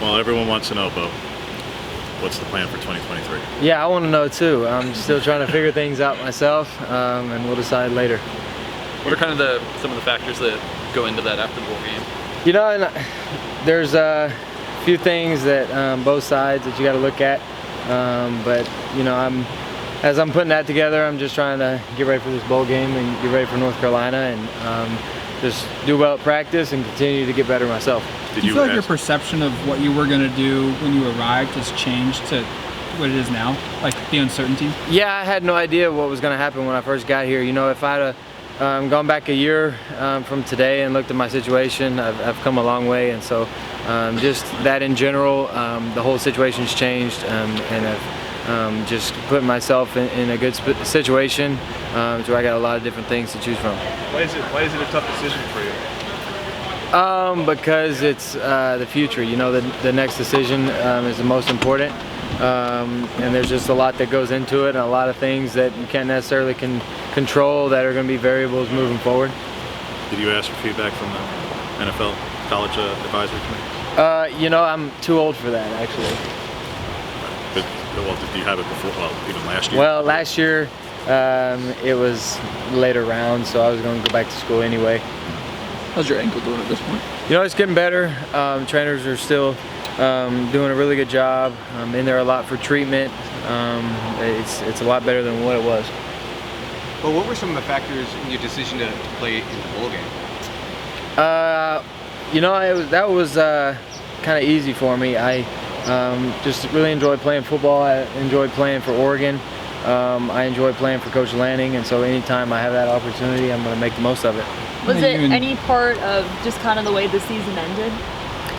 Well, everyone wants to know, Bo. What's the plan for 2023? Yeah, I want to know too. I'm still trying to figure things out myself, and we'll decide later. What are kind of some of the factors that go into that after the bowl game? You know, and there's a few things that both sides that you got to look at, but you know, as I'm putting that together, I'm just trying to get ready for this bowl game and get ready for North Carolina, and just do well at practice and continue to get better myself. Do you feel like your perception of what you were going to do when you arrived has changed to what it is now, like the uncertainty? Yeah, I had no idea what was going to happen when I first got here. You know, if I'd have gone back a year from today and looked at my situation, I've come a long way, and so just that in general, the whole situation's changed, and I've just put myself in a good situation to where I got a lot of different things to choose from. Why is it a tough decision for you? Because it's the future. You know, the next decision is the most important, and there's just a lot that goes into it, and a lot of things that you can't necessarily control that are going to be variables moving forward. Did you ask for feedback from the NFL College Advisory Committee? You know, I'm too old for that, actually. But, well, did you have it before? Well, even last year? Well, last year it was later round, so I was going to go back to school anyway. How's your ankle doing at this point? You know, it's getting better. Trainers are still doing a really good job. In there a lot for treatment. It's a lot better than what it was. But what were some of the factors in your decision to play in the bowl game? You know, that was kind of easy for me. I just really enjoyed playing football. I enjoyed playing for Oregon. I enjoy playing for Coach Lanning, and so anytime I have that opportunity, I'm going to make the most of it. Was it any part of just kind of the way the season ended?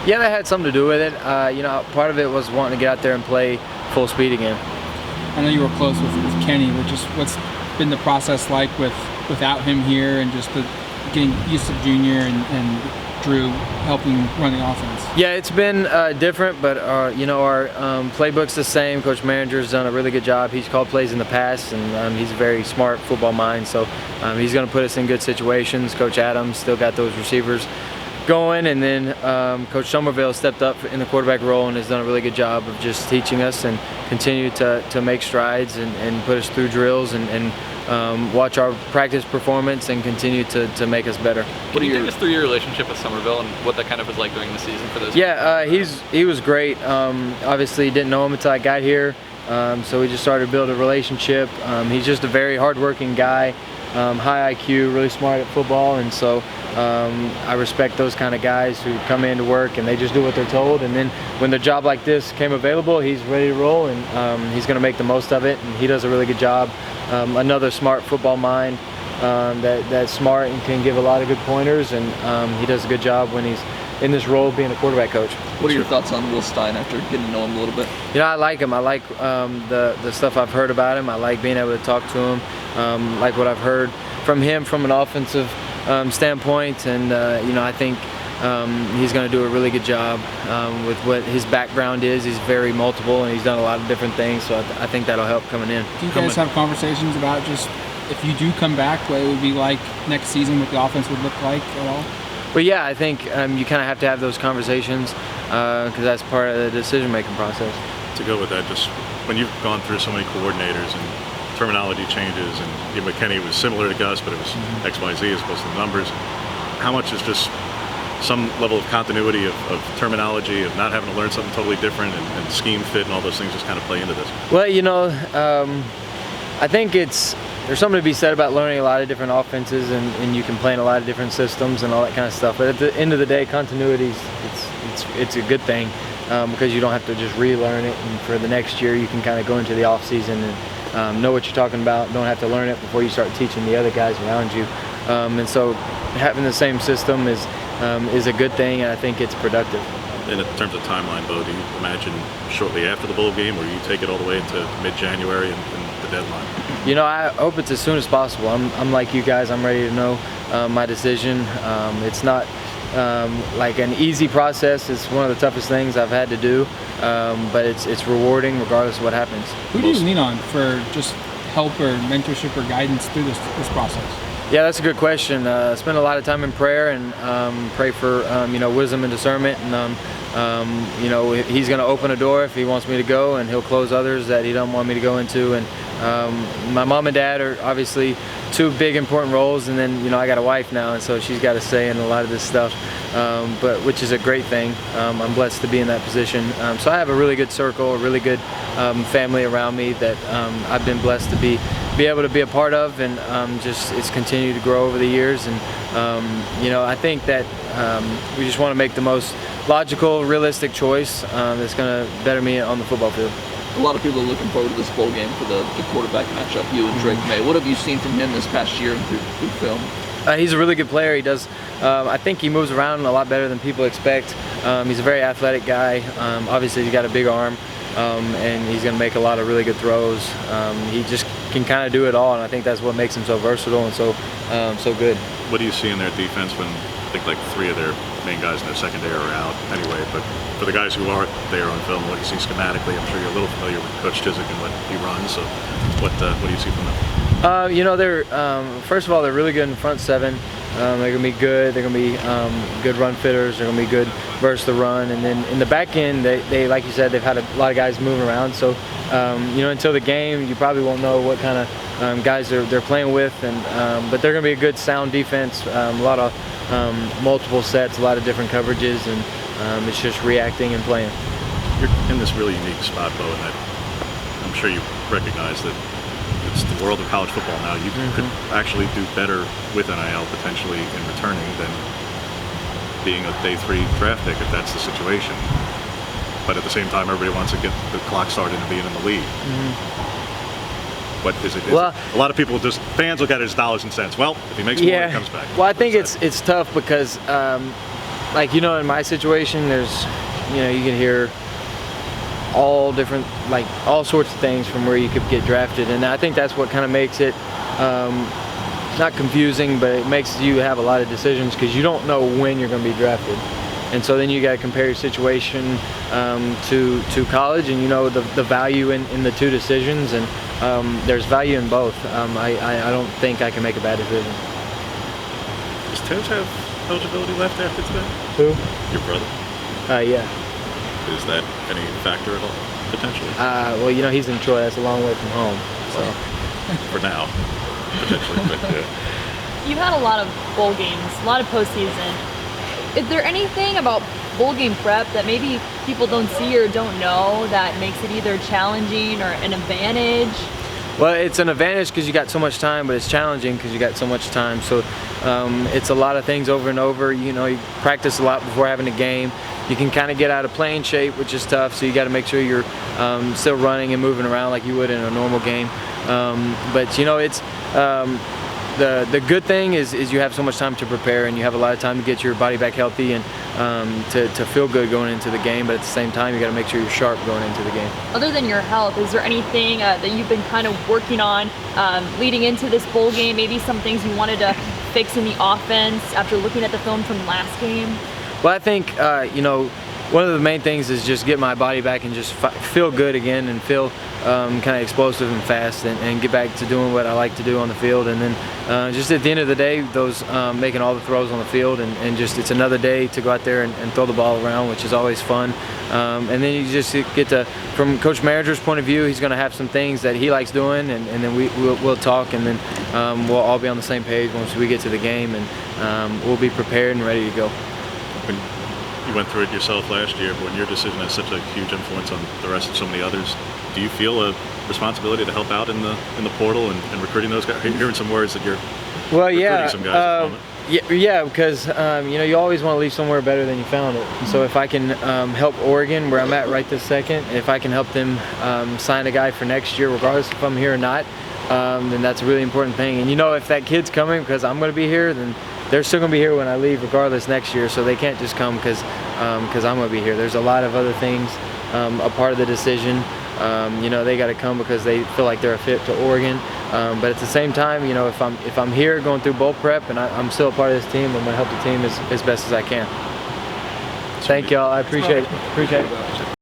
Yeah, that had something to do with it. You know, part of it was wanting to get out there and play full speed again. I know you were close with Kenny, but just what's been the process like without him here, and just getting used to Junior and Drew helping run the offense? Yeah, it's been different, but you know, our playbook's the same. Coach Manager's done a really good job. He's called plays in the past, and he's a very smart football mind, so he's going to put us in good situations. Coach Adams still got those receivers going, and then Coach Somerville stepped up in the quarterback role and has done a really good job of just teaching us and continue to make strides and put us through drills and watch our practice performance and continue to make us better. Can you take us through your relationship with Somerville and what that kind of was like during the season for those? Yeah, he was great. Obviously didn't know him until I got here, so we just started to build a relationship. He's just a very hardworking guy, high IQ, really smart at football, and so I respect those kind of guys who come in to work and they just do what they're told, and then when the job like this came available, he's ready to roll, and he's going to make the most of it, and he does a really good job. Another smart football mind that's smart and can give a lot of good pointers, and he does a good job when he's in this role being a quarterback coach. What are your thoughts on Will Stein after getting to know him a little bit? You know, I like him. I like the stuff I've heard about him. I like being able to talk to him, like what I've heard from him from an offensive standpoint, and you know, I think he's going to do a really good job with what his background is. He's very multiple, and he's done a lot of different things, so I think that'll help coming in. Do you guys have conversations about just if you do come back, what it would be like next season, what the offense would look like at all? Well, yeah, I think you kind of have to have those conversations because that's part of the decision-making process. To go with that, just when you've gone through so many coordinators and terminology changes, and even McKinney was similar to Gus, but it was X, Y, Z as opposed to the numbers, how much is just some level of continuity of terminology, of not having to learn something totally different, and scheme fit and all those things just kind of play into this? Well, you know, I think there's something to be said about learning a lot of different offenses, and you can play in a lot of different systems and all that kind of stuff. But at the end of the day, continuity it's a good thing because you don't have to just relearn it, and for the next year you can kind of go into the off season and know what you're talking about. Don't have to learn it before you start teaching the other guys around you. And so having the same system is a good thing, and I think it's productive. And in terms of timeline, Bo, do you imagine shortly after the bowl game, or you take it all the way into mid-January and the deadline? You know, I hope it's as soon as possible. I'm like you guys. I'm ready to know my decision. It's not like an easy process. It's one of the toughest things I've had to do, but it's rewarding regardless of what happens. Who do you lean on for just help or mentorship or guidance through this process? Yeah, that's a good question. Spend a lot of time in prayer and pray for wisdom and discernment. And he's going to open a door if he wants me to go, and he'll close others that he don't want me to go into. And my mom and dad are obviously two big important roles, and then I got a wife now, and so she's got a say in a lot of this stuff. But which is a great thing. I'm blessed to be in that position. So I have a really good circle, a really good family around me that I've been blessed to be able to be a part of, and it's continued to grow over the years. And I think that we just want to make the most logical, realistic choice that's going to better me on the football field. A lot of people are looking forward to this bowl game for the quarterback matchup, you and Drake May. What have you seen from him this past year through film? He's a really good player. He does. I think he moves around a lot better than people expect. He's a very athletic guy. Obviously, he's got a big arm, and he's going to make a lot of really good throws. He just can kind of do it all, and I think that's what makes him so versatile and so good. What do you see in their defense when I think like 3 of their main guys in their secondary are out anyway? But for the guys who are there on film, what do you see schematically? I'm sure you're a little familiar with Coach Chiswick and what he runs. So what do you see from them? They're first of all, they're really good in front seven. They're gonna be good. They're gonna be good run fitters. They're gonna be good versus the run. And then in the back end, they like you said, they've had a lot of guys moving around. So until the game, you probably won't know what kind of guys they're playing with. And but they're gonna be a good sound defense. A lot of multiple sets, a lot of different coverages, and it's just reacting and playing. You're in this really unique spot, Bo, and that I'm sure you recognize that it's the world of college football now. You could actually do better with NIL potentially in returning than being a day 3 draft pick if that's the situation. But at the same time, everybody wants to get the clock started and being in the league. What is it? Well, a lot of people fans look at it as dollars and cents. Well, if he makes more, he comes back. Well, I think it's tough because, in my situation, there's, you can hear all different, all sorts of things from where you could get drafted, and I think that's what kind of makes it not confusing, but it makes you have a lot of decisions because you don't know when you're going to be drafted, and so then you got to compare your situation to college, and the value in the 2 decisions, and there's value in both. I don't think I can make a bad decision. Does Tez have eligibility left after today? Who? Your brother? Yeah. Is that any factor at all, potentially? Well, he's in Troy. That's a long way from home. So for now, potentially. But, yeah. You've had a lot of bowl games, a lot of postseason. Is there anything about bowl game prep that maybe people don't see or don't know that makes it either challenging or an advantage? Well, it's an advantage because you got so much time, but it's challenging because you got so much time. So it's a lot of things over and over. You practice a lot before having a game. You can kind of get out of playing shape, which is tough. So you got to make sure you're still running and moving around like you would in a normal game. But it's the good thing is you have so much time to prepare, and you have a lot of time to get your body back healthy and to feel good going into the game. But at the same time, you got to make sure you're sharp going into the game. Other than your health, is there anything that you've been kind of working on leading into this bowl game? Maybe some things you wanted to fix in the offense after looking at the film from last game? Well, I think one of the main things is just get my body back and just feel good again and feel kind of explosive and fast and get back to doing what I like to do on the field. And then just at the end of the day, those making all the throws on the field and just it's another day to go out there and throw the ball around, which is always fun. And then you just get to, from Coach Manager's point of view, he's going to have some things that he likes doing, and then we'll talk, and then we'll all be on the same page once we get to the game, and we'll be prepared and ready to go. You went through it yourself last year, but when your decision has such a huge influence on the rest of so many others, do you feel a responsibility to help out in the portal and recruiting those guys? Hearing some words that you're recruiting some guys at the moment. Yeah, because you always want to leave somewhere better than you found it. So if I can help Oregon, where I'm at right this second, if I can help them sign a guy for next year, regardless if I'm here or not, then that's a really important thing. And if that kid's coming because I'm going to be here, then they're still going to be here when I leave regardless next year, so they can't just come because I'm going to be here. There's a lot of other things a part of the decision. They got to come because they feel like they're a fit to Oregon. But at the same time, if I'm here going through bowl prep and I'm still a part of this team, I'm going to help the team as best as I can. Thank y'all. I appreciate it.